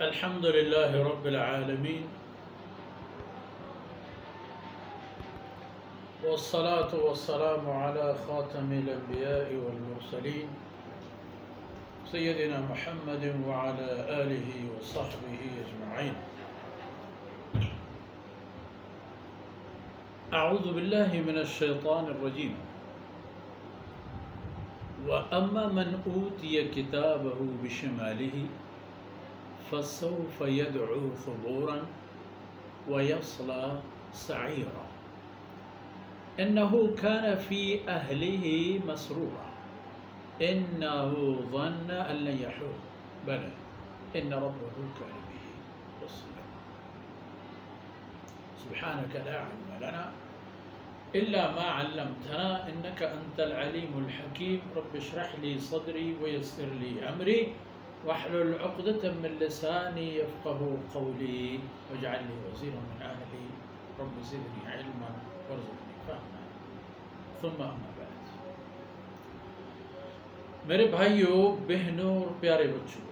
الحمد لله رب العالمين والصلاة والسلام على خاتم الأنبياء والمرسلين سيدنا محمد وعلى آله وصحبه أجمعين. أعوذ بالله من الشيطان الرجيم. وأما من أوتي كتابه بشماله فسوف يدعو ثبورا ويصلى سعيرا إنه كان في أهله مسرورا إنه ظن أن لن يحور بلى إن ربه كان به بصيرا. سبحانك لا علم لنا إلا ما علمتنا إنك أنت العليم الحكيم. رب اشرح لي صدري ويسر لي أمري واحلل عقدة من لساني يفقه قولي واجعل لي وزيرا من أهلي رب زدني علما وارزقني فهما. ثم أما بعد. میرے بھائیوں، بہنوں اور پیارے بچوں،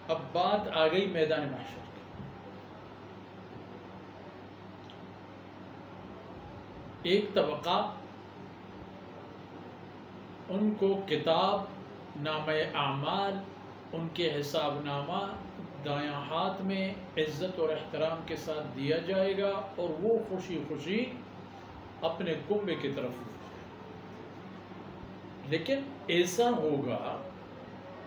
اب بات آ گئی میدان محشر کی. ایک طبقہ ان کو کتاب نامہ اعمال، ان کے حساب نامہ دایاں ہاتھ میں عزت اور احترام کے ساتھ دیا جائے گا اور وہ خوشی خوشی اپنے کنبے کی طرف. لیکن ایسا ہوگا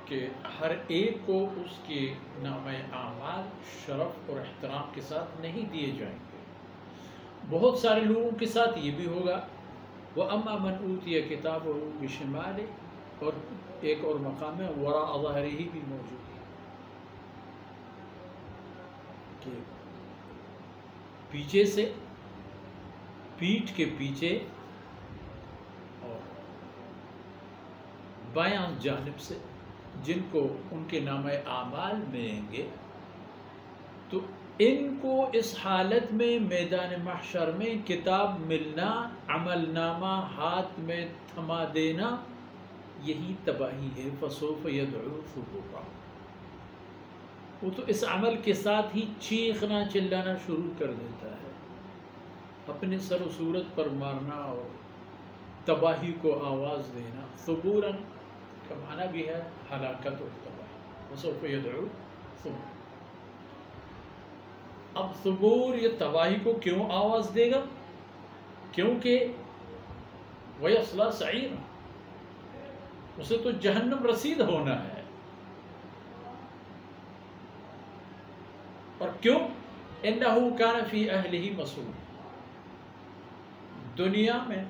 کہ ہر ایک کو اس کے نامہ اعمال شرف اور احترام کے ساتھ نہیں دیے جائیں گے. بہت سارے لوگوں کے ساتھ یہ بھی ہوگا. وَأَمَّا مَنْ أُوتِيَ كِتَابَهُ بِشِمَالِهِ، اور ایک اور مقام ہے وراء ظہرہ بھی موجود ہے کہ پیچھے سے، پیٹھ کے پیچھے اور بایاں جانب سے جن کو ان کے نامہ اعمال ملیں گے، تو ان کو اس حالت میں میدان محشر میں کتاب ملنا، عمل نامہ ہاتھ میں تھما دینا، یہی تباہی ہے. فسوف يدعو ثبورا. وہ تو اس عمل کے ساتھ ہی چیخنا چلانا شروع کر دیتا ہے، اپنے سر و صورت پر مارنا اور تباہی کو آواز دینا. ثبورا کا معنی بھی ہے ہلاکت اور تباہی. فسوف يدعو ثبورا. اب ثبور یہ تباہی کو کیوں آواز دے گا؟ کیونکہ وَيَصْلَى سَعِيرًا، اسے تو جہنم رسید ہونا ہے. اور کیوں؟ إِنَّهُ كَانَ فِي أَهْلِهِ مَسْرُورًا. دنیا میں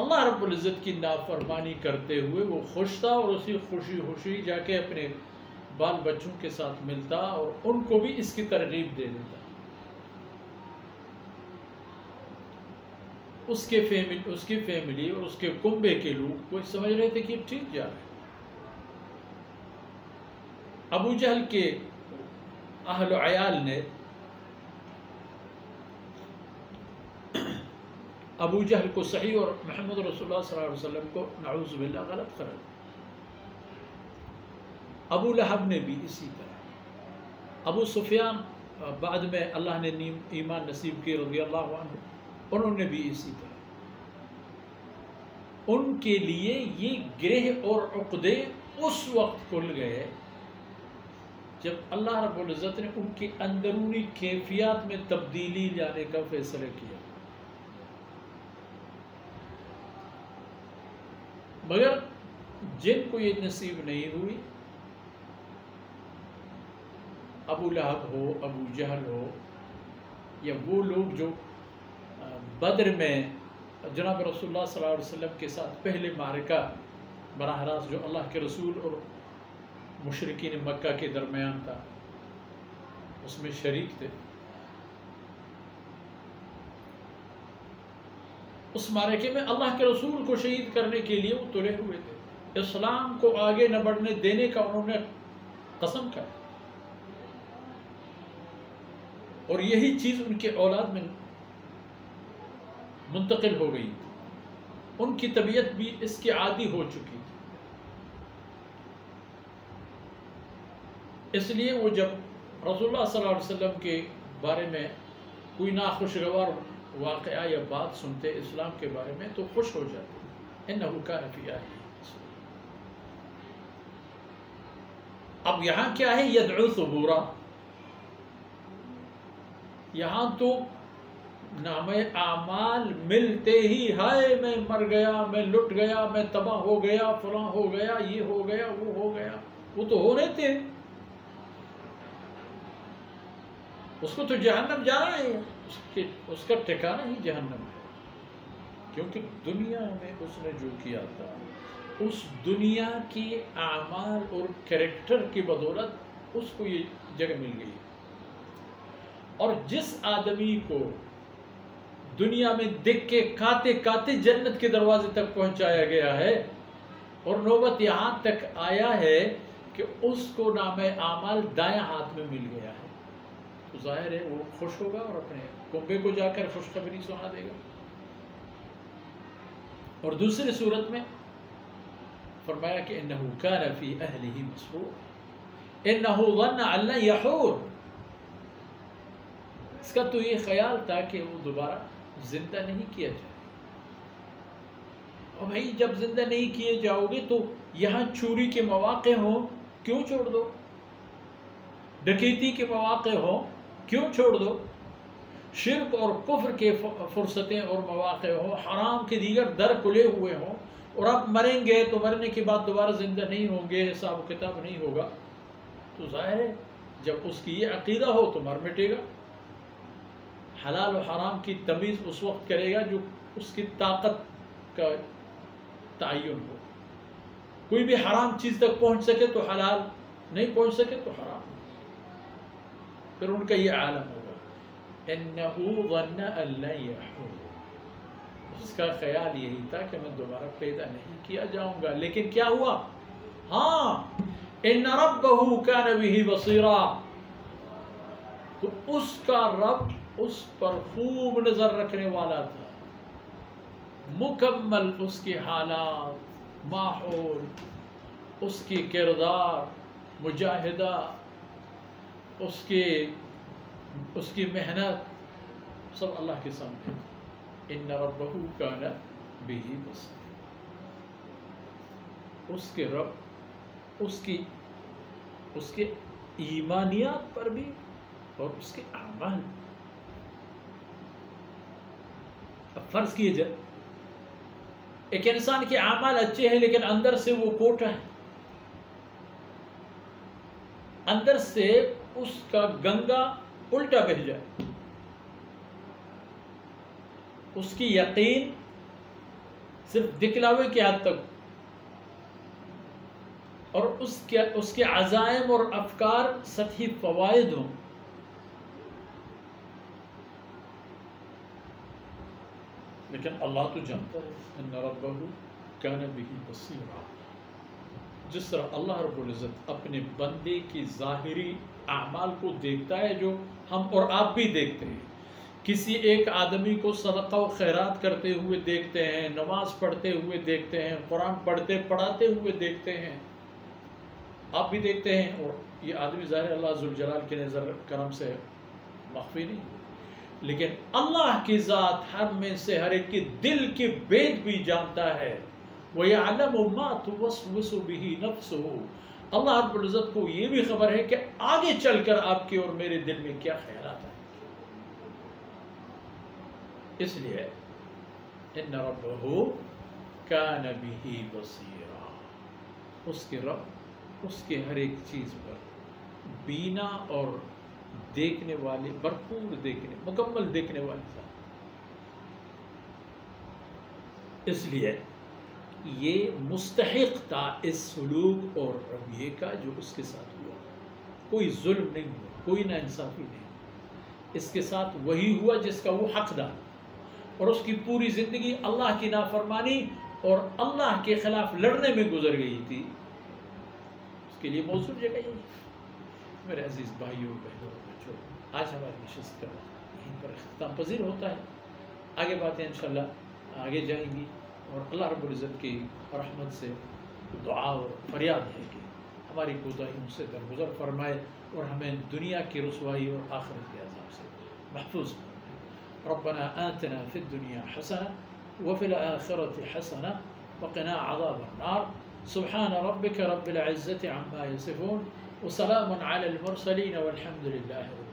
اللہ رب العزت کی نافرمانی کرتے ہوئے وہ خوش تھا اور اسی خوشی خوشی جا کے اپنے بال بچوں کے ساتھ ملتا اور ان کو بھی اس کی ترغیب دے دیتا. اس کی فیملی اور اس کے کنبے کے لوگ وہ سمجھ رہے تھے کہ ٹھیک جا رہے. ابو جہل کے اہل و عیال نے ابو جہل کو صحیح اور محمد رسول اللہ صلی اللہ علیہ وسلم کو نعوذ باللہ غلط قرار دیا. ابو لہب نے بھی اسی طرح. ابو سفیان بعد میں اللہ نے ایمان نصیب کی رضی اللہ عنہ، انہوں نے بھی اسی طرح. ان کے لیے یہ گرہ اور عقدے اس وقت کھل گئے جب اللہ رب العزت نے ان کی اندرونی کیفیات میں تبدیلی لانے کا فیصلہ کیا. مگر جن کو یہ نصیب نہیں ہوئی، ابو لہب ہو، ابو جہل ہو، یا وہ لوگ جو بدر میں جناب رسول اللہ صلی اللہ علیہ وسلم کے ساتھ پہلے معرکہ براہ راست جو اللہ کے رسول اور مشرکین مکہ کے درمیان تھا، اس میں شریک تھے. اس معرکے میں اللہ کے رسول کو شہید کرنے کے لیے وہ تلے ہوئے تھے. اسلام کو آگے نہ بڑھنے دینے کا انہوں نے قسم کھائی، اور یہی چیز ان کے اولاد میں منتقل ہو گئی. ان کی طبیعت بھی اس کی عادی ہو چکی تھی. اس لیے وہ جب رسول اللہ صلی اللہ علیہ وسلم کے بارے میں کوئی ناخوشگوار واقعہ یا بات سنتے اسلام کے بارے میں تو خوش ہو جاتے، انہ کان فی اہلہ۔ اب یہاں کیا ہے؟ یدعو ثبورا، یہاں تو نام اعمال ملتے ہی ہائے میں مر گیا، میں لٹ گیا، میں تباہ ہو گیا، فلاں ہو گیا، یہ ہو گیا، وہ ہو گیا، وہ تو ہو رہے تھے، اس کو تو جہنم جانا ہے، اس کا ٹھکانہ ہی جہنم ہے، کیونکہ دنیا میں اس نے جو کیا تھا اس دنیا کی اعمال اور کریکٹر کی بدولت اس کو یہ جگہ مل گئی۔ اور جس آدمی کو دنیا میں دیکھ کے کاتے کاتے جنت کے دروازے تک پہنچایا گیا ہے، اور نوبت یہاں تک آیا ہے کہ اس کو نام اعمال دائیں ہاتھ میں مل گیا ہے، تو ظاہر ہے وہ خوش ہوگا اور اپنے کنبے کو جا کر خوشخبری سنا دے گا۔ اور دوسری صورت میں فرمایا کہ انہو کان فی اہلہ مسرور انہو ظن ان لن یحور، اس کا تو یہ خیال تھا کہ وہ دوبارہ زندہ نہیں کیا جائے۔ اور بھائی جب زندہ نہیں کیے جاؤ گے تو یہاں چوری کے مواقع ہوں کیوں چھوڑ دو، ڈکیتی کے مواقع ہوں کیوں چھوڑ دو، شرک اور کفر کے فرصتیں اور مواقع ہوں، حرام کے دیگر در کھلے ہوئے ہوں، اور آپ مریں گے تو مرنے کے بعد دوبارہ زندہ نہیں ہوں گے، حساب و کتاب نہیں ہوگا، تو ظاہر ہے جب اس کی یہ عقیدہ ہو تو مر مٹے گا، حلال و حرام کی تمیز اس وقت کرے گا جو اس کی طاقت کا تعین ہو، کوئی بھی حرام چیز تک پہنچ سکے تو حلال، نہیں پہنچ سکے تو حرام، پھر ان کا یہ عالم ہوگا انہو ظن ان لن یحور، اس کا خیال یہی تھا کہ میں دوبارہ پیدا نہیں کیا جاؤں گا، لیکن کیا ہوا؟ ہاں ان ربہ کان بہ بصیرا، تو اس کا رب اس پر خوب نظر رکھنے والا تھا، مکمل اس کے حالات، ماحول، اس کی کردار، مجاہدہ، اس کی محنت، سب اللہ کے سامنے۔ ان ربہ کان بہ بصیرا، اس کے رب اس کے ایمانیات پر بھی اور اس کے اعمال۔ اب فرض کیجئے ایک انسان کے اعمال اچھے ہیں لیکن اندر سے وہ کوٹا ہے، اندر سے اس کا گنگا الٹا بہہ جائے، اس کی یقین صرف دکھلاوے کی حد تک، اور اس کے عزائم اور افکار سطحی فوائد ہوں، لیکن اللہ تو جانتا ہے ان ربہ کان بہ بصیرا، جس طرح اللہ رب العزت اپنے بندے کی ظاہری اعمال کو دیکھتا ہے جو ہم اور آپ بھی دیکھتے ہیں، کسی ایک آدمی کو صدقہ و خیرات کرتے ہوئے دیکھتے ہیں، نماز پڑھتے ہوئے دیکھتے ہیں، قرآن پڑھاتے ہوئے دیکھتے ہیں، آپ بھی دیکھتے ہیں، اور یہ آدمی ظاہر اللہ ذوالجلال کے نظر کرم سے مخفی نہیں، لیکن اللہ کی ذات ہر میں سے ہر ایک کے دل کے بید بھی جانتا ہے، وَيَعْلَمُ مَا تُوَسْوِسُ بِهِ نَفْسُهُ، اللہ رب العزت کو یہ بھی خبر ہے کہ آگے چل کر آپ کے اور میرے دل میں کیا خیالات ہیں، اس لیے ان ربہ کان بہ بصیرا، اس کے رب اس کے ہر ایک چیز پر بینا اور دیکھنے والے، بھرپور دیکھنے، مکمل دیکھنے والے ذات، اس لیے یہ مستحق تھا اس سلوک اور رویے کا جو اس کے ساتھ ہوا، کوئی ظلم نہیں ہوا، کوئی ناانصافی نہیں، اس کے ساتھ وہی ہوا جس کا وہ حقدار، اور اس کی پوری زندگی اللہ کی نافرمانی اور اللہ کے خلاف لڑنے میں گزر گئی تھی، اس کے لیے موزوں جگہ یہی۔ میرے عزیز بھائیوں بہنوں بچوں، آج ہماری نشست کا یہیں پر اختتام پذیر ہوتا ہے، آگے باتیں انشاءاللہ آگے جائیں گی، اور اللہ رب العزت کی رحمت سے دعا اور فریاد ہے کہ ہماری کوتاہیوں سے درگزر فرمائے اور ہمیں دنیا کی رسوائی اور آخرت کے عذاب سے محفوظ فرمائے۔ ربنا آتنا فی الدنیا حسنہ وفی الآخرۃ حسنہ وقنا عذاب النار۔ سبحان ربک رب العزة عما یصفون وسلام علی المرسلین والحمد للہ رب